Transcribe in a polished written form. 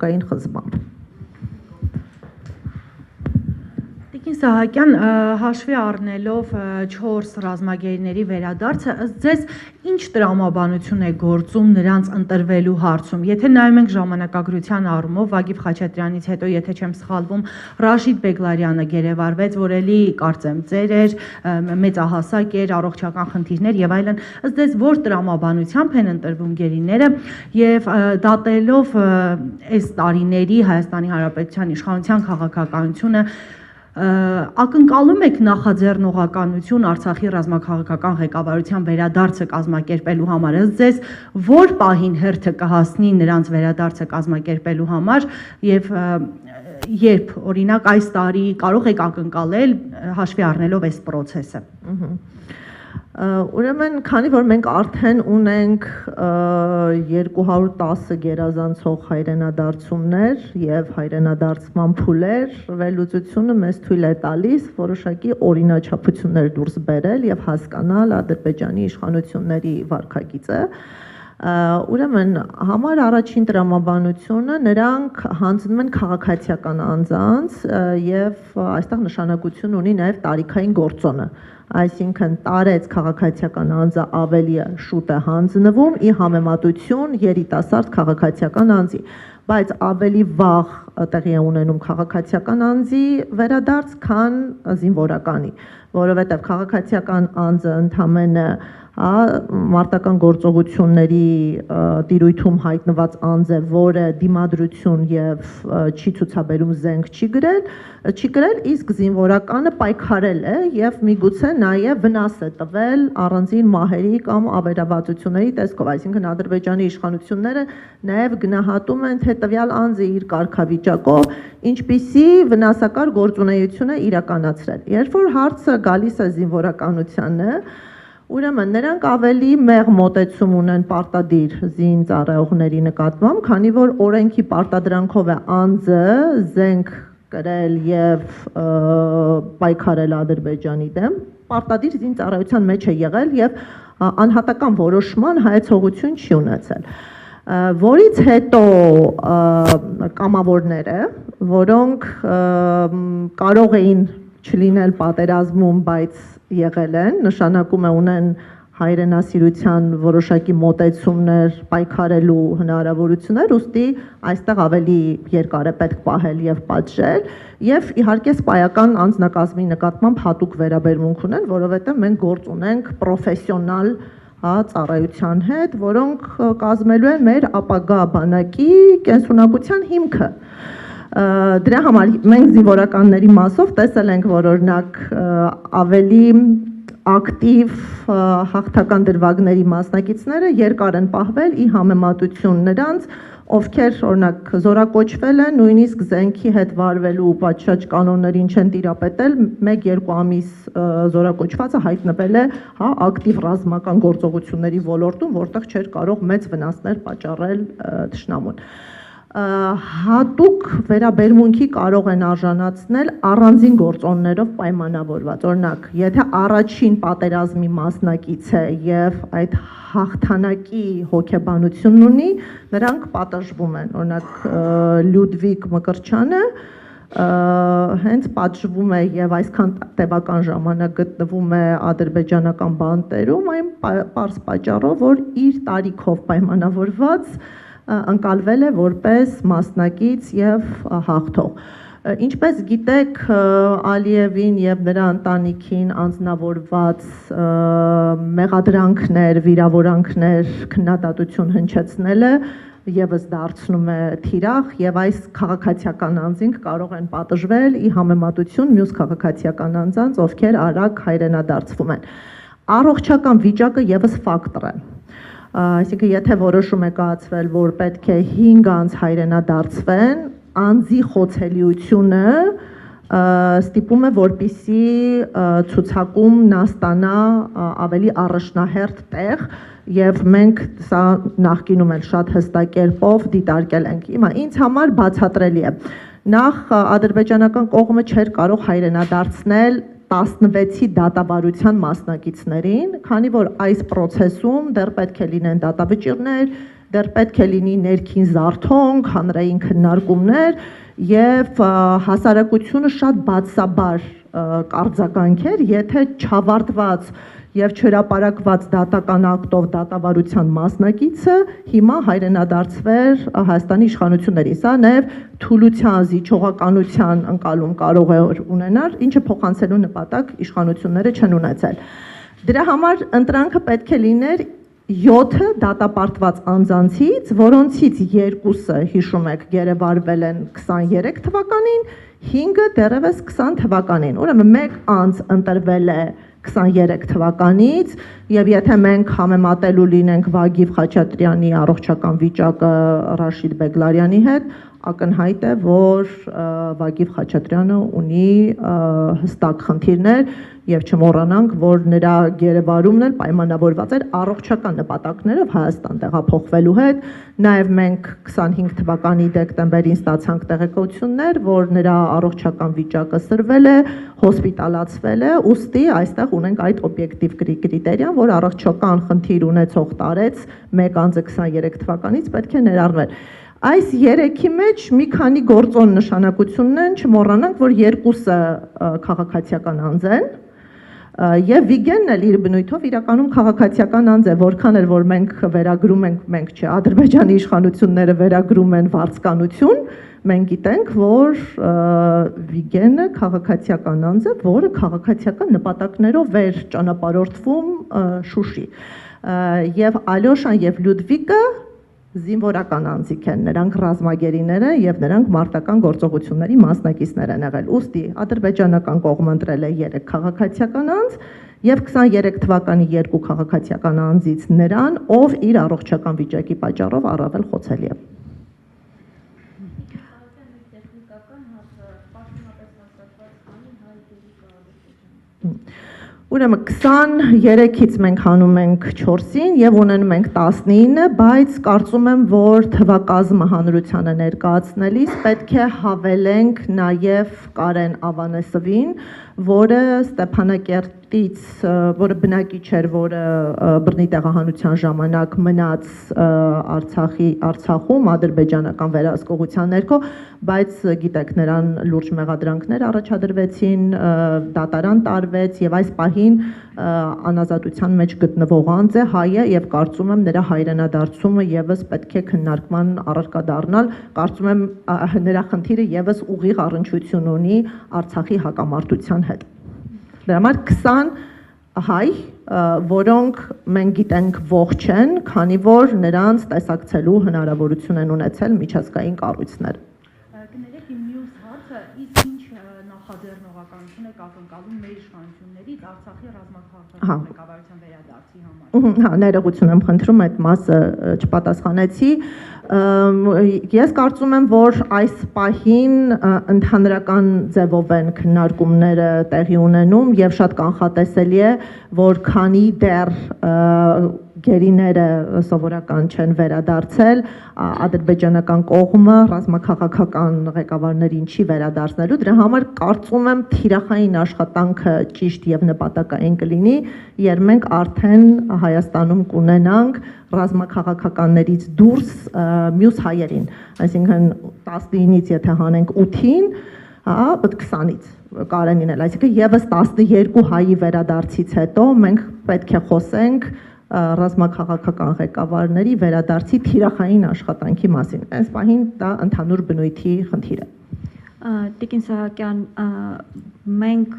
ժամանակային խզմամբ։ Տիկին Սահակյան, հաշվի առնելով 4 ռազմագերիների վերադարձը, ըստ ձեզ ինչ տրամաբանություն է գործում նրանց ընտրվելու հարցում։ Եթե նայում ենք ժամանակագրության առումով, Վագիվ Խաչատրյանից հետո, եթե չեմ սխալվում, Ռաշիդ Բեգլարյանը գերեվարվեց, որ էլի կարծեմ ծեր էր, մեծահասակ էր, առողջական խնդիրներ եւ այլն։ Ըստ ձեզ որ տրամաբանությամբ են ընտրվում գերիները եւ դատելով այս տարիների Հայաստանի Հանրապետության իշխանության քաղաքականությունը ակնկալում եք նախաձեռնողականություն Արցախի ռազմաքաղաքական ղեկավարության վերադարձը կազմակերպելու համար, ըստ ձեզ որ պահին հերթը կհասնի նրանց վերադարձը կազմակերպելու համար եւ երբ օրինակ այս տարի կարող եք ակնկալել հաշվի առնելով այս process-ը։ Ուրեմն, քանի որ մենք արդեն ունենք 210 գերազանցող հայրենադարձումներ եւ հայրենադարձման փուլեր, վերլուծությունը մեզ թույլ է տալիս որոշակի օրինաչափություններ դուրս բերել եւ հասկանալ Ադրբեջանի իշխանությունների վարքագիծը։ Ուրեմն, համար առաջին տրամաբանությունը նրանք հանձնում են քաղաքացիական անձանց եւ այստեղ նշանակություն ունի նաեւ տարիքային գործոնը, այսինքն տարեց քաղաքացիական անձը ավելի շուտ է հանձնվում ի համեմատություն երիտասարդ քաղաքացիական անձի, բայց ավելի վաղ տեղի է ունենում քաղաքացիական անձի վերադարձ, քան զինվորականի, որովհետեւ քաղաքացիական անձը ընդամենը մարտական գործողությունների տիրույթում հայտնված անձ է, որը դիմադրություն եւ չի ցուցաբերում զենք չի գրել, իսկ զինվորականը պայքարել է եւ միգուցե նաեւ վնաս է տվել առանձին մահերի կամ ավերածությունների տեսքով, այսինքն Ադրբեջանի իշխանությունները նաեւ գնահատում են, թե տվյալ անձը իր կարգավիճակով ինչպիսի վնասակար գործունեություն է իրականացրել։ Երբ որ հարցը գալիս է զինվորականությանը, ուրեմն նրանք ավելի մեղ մոտեցում ունեն պարտադիր զինծառայողների նկատմամբ, քանի որ օրենքի պարտադրանքով է անձը զենք կրել եւ պայքարել Ադրբեջանի դեմ, պարտադիր զինծառայության մեջ է եղել եւ անհատական որոշման հայեցողություն չի ունեցել, որից հետո կամավորները, որոնք կարող էին չլինել պատերազմում, բայց եղել են, նշանակում է ունեն հայրենասիրության որոշակի մոտեցումներ, պայքարելու հնարավորություններ, ուստի այստեղ ավելի երկար է պետք պահել եւ պատժել, եւ իհարկե սպայական անձնակազմի նկատմամբ հատուկ վերաբերմունք ունեն, որովհետեւ մենք գործ ունենք պրոֆեսիոնալ ծառայության հետ, որոնք կազմելու են մեր ապագա բանակի կենսունակության հիմքը։ Դրա համար մենք զինվորականների մասով տեսել ենք, որ օրինակ ավելի ակտիվ հաղթական դրվագների մասնակիցները երկար են պահվել ի համեմատություն նրանց, ովքեր օրինակ զորակոչվել են, նույնիսկ զենքի հետ վարվելու պատշաճ կանոններին չեն տիրապետել, 1-2 ամիս զորակոչվածը հայտնվել է ակտիվ ռազմական գործողությունների ոլորտում, որտեղ չէր կարող մեծ վնասներ պատճառել թշնամուն։ Հատուկ վերաբերմունքի կարող են արժանացնել առանձին գործոններով պայմանավորված, օրինակ, եթե առաջին պատերազմի մասնակից է եւ այդ հաղթանակի հոգեբանությունն ունի, նրանք պատժվում են, օրինակ Լյուդվիգ Մկրտչյանը հենց պատժվում է եւ այսքան տևական ժամանակ գտնվում է ադրբեջանական բանտերում, այն պարզ պատճառով, որ իր տարիքով պայմանավորված ընկալվել է որպես մասնակից եւ հաղթող։ Ինչպես գիտեք, Ալիևին եւ նրա ընտանիքին անձնավորված մեղադրանքներ, վիրավորանքներ, քննադատություն հնչեցնելը եւս դարձնում է թիրախ եւ այս քաղաքացիական անձինք կարող են պատժվել ի համեմատություն մյուս քաղաքացիական անձանց, ովքեր արագ հայրենադարձվում են։ Առողջական վիճակը եւս ֆակտոր է։ Այսինքն, եթե որոշում է կայացվել, որ պետք է 5 անձ հայրենադարձվեն, անձի խոցելիությունը ստիպում է, որպիսի ցուցակումն ստանա ավելի առաջնահերթ տեղ, եւ մենք սա նախկինում էլ շատ հստակ կերպով դիտարկել ենք։ Հիմա ինձ համար բացատրելի է։ Նախ ադրբեջանական կողմը չէր կարող հայրենադարձնել 16-ի դատավարության մասնակիցներին, քանի որ այս process-ում դեռ պետք է լինեն դատավճիռներ, դեռ պետք է լինի ներքին զարթոնք, հանրային քննարկումներ եւ հասարակությունը շատ բացաբար կարձականքեր, եթե չավարտված եւ չհրապարակված դատական ակտով դատավարության մասնակիցը հիմա հայրենադարձվեր Հայաստանի իշխանություններին։ Սա նաեւ թուլության, զիջողականության ընկալում կարող է ունենալ, ինչը փոխանցելու նպատակ իշխանությունները չեն ունեցել։ Դրա համար ընտրանքը պետք է լիներ 7 դատապարտված անձանցից, որոնցից 2-ը, հիշում եք, գերեվարվել են 23 թվականին, 5-ը դեռևս 20 թվականին։ Ուրեմն մեկ անձ ընտրվել է 23 թվականից եւ եթե մենք համեմատելու լինենք Վագիվ Խաչատրյանի առողջական վիճակը Ռաշիդ Բեգլարյանի հետ, ակնհայտ է, որ Վագիվ Խաչատրյանը ունի հստակ խնդիրներ եւ չմոռանանք, որ նրա գերեվարումն էլ պայմանավորված էր առողջական նպատակներով Հայաստան տեղափոխվելու հետ։ Նաեւ մենք 25 թվականի դեկտեմբերին ստացանք տեղեկություններ, որ նրա առողջական վիճակը սրվել է, հոսպիտալացվել է, ուստի այստեղ ունենք այդ օբյեկտիվ կրիտերիան, որ առողջական խնդիր ունեցող տարեց մեկ անձը 23 թվականից պետք է ներառվել։ Այս 3-ի մեջ մի քանի գործոն նշանակությունն են, չմոռանանք, որ 2-ը քաղաքացիական անձ են, եւ Վիգենն էլ իր բնույթով իրականում քաղաքացիական անձ է, որքան էլ որ մենք վերագրում ենք, մենք չէ, Ադրբեջանի իշխանությունները վերագրում են վարձկանություն, մենք գիտենք, որ Վիգենը քաղաքացիական անձ է, որը քաղաքացիական նպատակներով էր ճանապարհորդվում Շուշի, եւ Ալյոշան եւ Լյուդվիկը զինվորական անձիկ են, նրանք ռազմագերիներ են եւ նրանք մարտական գործողությունների մասնակիցներ են եղել։ Ուստի ադրբեջանական կողմը ընտրել է 3 քաղաքացիական անձ եւ 23 թվականի 2 քաղաքացիական անձից նրան, ով իր առողջական վիճակի պատճառով առավել խոցելի է։ Ուրեմն 23-ից մենք հանում ենք 4-ին եւ ունենում ենք 19, բայց կարծում եմ, որ թվակազմը հանրությանը ներկայացնելիս պետք է հավելենք նաեւ Կարեն Ավանեսովին, որը Ստեփանակերտից, որը բնակիչ էր, որը բռնի տեղահանության ժամանակ մնաց Արցախում ադրբեջանական վերահսկողության ներքո, բայց գիտեք, նրան լուրջ մեղադրանքներ առաջադրվեցին, դատարան տարվեց եւ այս պահին անազատության մեջ գտնվող անձ է, հայ է եւ կարծում եմ նրա հայրենադարձումը եւս պետք է քննարկման առարկա դառնալ, կարծում եմ նրա խնդիրը եւս ուղիղ առնչություն ունի Արցախի հակամարտության հետ։ Դրա համար 20 հայ, որոնք մենք գիտենք ողջ են, քանի որ նրանց տեսակցելու հնարավորություն են ունեցել միջազգային կառույցներ։ Կներեք, իմ մյուս հարցը, իսկ ինչ նախաձեռնողականություն եք ակնկալում մեր իշխանություններից Արցախի ռազմաքաղաքական ղեկավարության վերադարձի համար։ Հա, ներողություն եմ խնդրում, այդ մասը չպատասխանեցի։ Ես կարծում եմ, որ այս պահին ընդհանրական ձևով են քննարկումները տեղի ունենում եւ շատ կանխատեսելի է, որ քանի դեռ գերիները սովորական չեն վերադարձել, ադրբեջանական կողմը ռազմաքաղաքական ղեկավարներին չի վերադարձնելու, դրա համար կարծում եմ թիրախային աշխատանքը ճիշտ եւ նպատակային կլինի, երբ մենք արդեն Հայաստանում կունենանք ռազմաքաղաքականներից դուրս մյուս հայերին, այսինքն 19-ից եթե հանենք 8-ին, 20-ից Կարենին էլ, այսինքն եւս 12 հայի վերադարձից հետո մենք պետք է խոսենք ռազմաքաղաքական ղեկավարների վերադարձի թիրախային աշխատանքի մասին։ Այս պահին դա ընդհանուր բնույթի խնդիր է։ Տիկին Սահակյան, մենք